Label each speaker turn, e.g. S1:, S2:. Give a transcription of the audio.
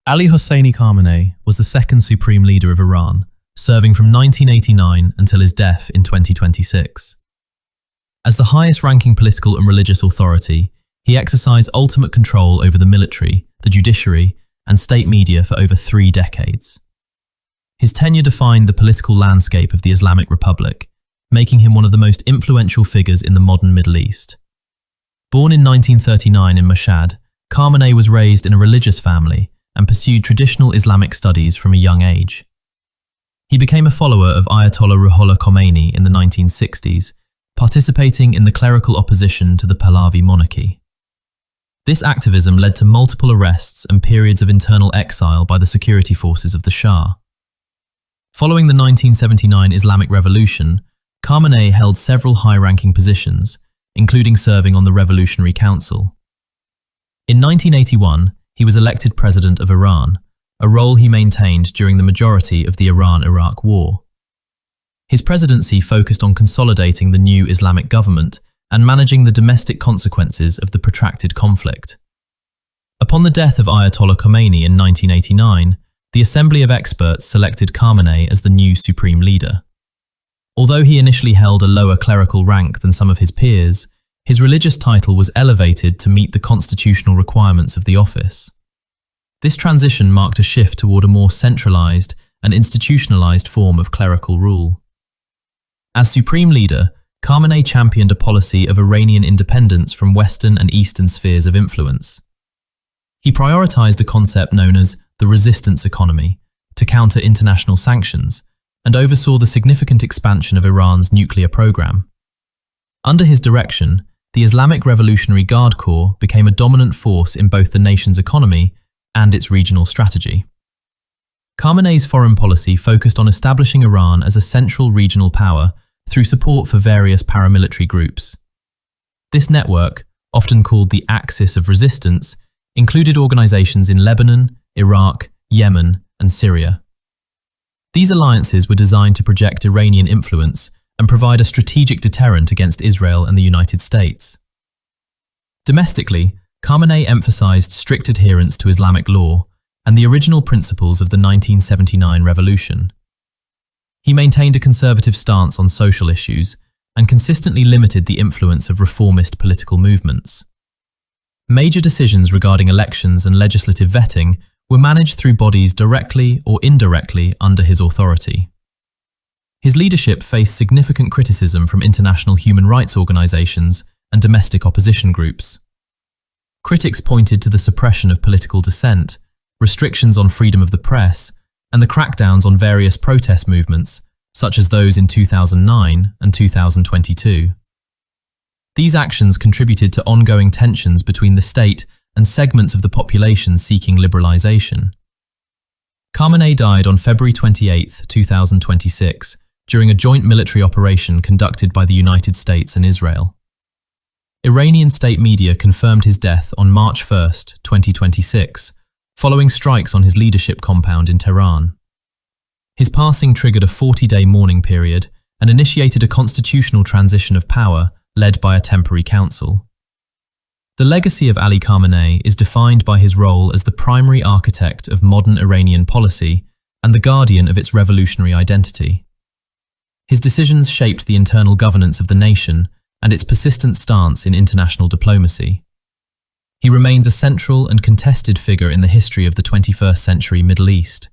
S1: Ali Hosseini Khamenei was the second supreme leader of Iran, serving from 1989 until his death in 2026. As the highest-ranking political and religious authority, he exercised ultimate control over the military, the judiciary, and state media for over 3 decades. His tenure defined the political landscape of the Islamic Republic, making him one of the most influential figures in the modern Middle East. Born in 1939 in Mashhad, Khamenei was raised in a religious family and pursued traditional Islamic studies from a young age. He became a follower of Ayatollah Ruhollah Khomeini in the 1960s, participating in the clerical opposition to the Pahlavi monarchy. This activism led to multiple arrests and periods of internal exile by the security forces of the Shah. Following the 1979 Islamic Revolution, Khamenei held several high-ranking positions, including serving on the Revolutionary Council. In 1981, he was elected president of Iran, a role he maintained during the majority of the Iran-Iraq War. His presidency focused on consolidating the new Islamic government and managing the domestic consequences of the protracted conflict. Upon the death of Ayatollah Khomeini in 1989, the Assembly of Experts selected Khamenei as the new supreme leader. Although he initially held a lower clerical rank than some of his peers, his religious title was elevated to meet the constitutional requirements of the office. This transition marked a shift toward a more centralized and institutionalized form of clerical rule. As supreme leader, Khamenei championed a policy of Iranian independence from Western and Eastern spheres of influence. He prioritized a concept known as the resistance economy to counter international sanctions and oversaw the significant expansion of Iran's nuclear program. Under his direction, the Islamic Revolutionary Guard Corps became a dominant force in both the nation's economy and its regional strategy. Khamenei's foreign policy focused on establishing Iran as a central regional power through support for various paramilitary groups. This network, often called the Axis of Resistance, included organizations in Lebanon, Iraq, Yemen, and Syria. These alliances were designed to project Iranian influence and provide a strategic deterrent against Israel and the United States. Domestically, Khamenei emphasized strict adherence to Islamic law and the original principles of the 1979 revolution. He maintained a conservative stance on social issues and consistently limited the influence of reformist political movements. Major decisions regarding elections and legislative vetting were managed through bodies directly or indirectly under his authority. His leadership faced significant criticism from international human rights organizations and domestic opposition groups. Critics pointed to the suppression of political dissent, restrictions on freedom of the press, and the crackdowns on various protest movements, such as those in 2009 and 2022. These actions contributed to ongoing tensions between the state and segments of the population seeking liberalization. Khamenei died on February 28, 2026, during a joint military operation conducted by the United States and Israel. Iranian state media confirmed his death on March 1, 2026, following strikes on his leadership compound in Tehran. His passing triggered a 40-day mourning period and initiated a constitutional transition of power led by a temporary council. The legacy of Ali Khamenei is defined by his role as the primary architect of modern Iranian policy and the guardian of its revolutionary identity. His decisions shaped the internal governance of the nation and its persistent stance in international diplomacy. He remains a central and contested figure in the history of the 21st century Middle East.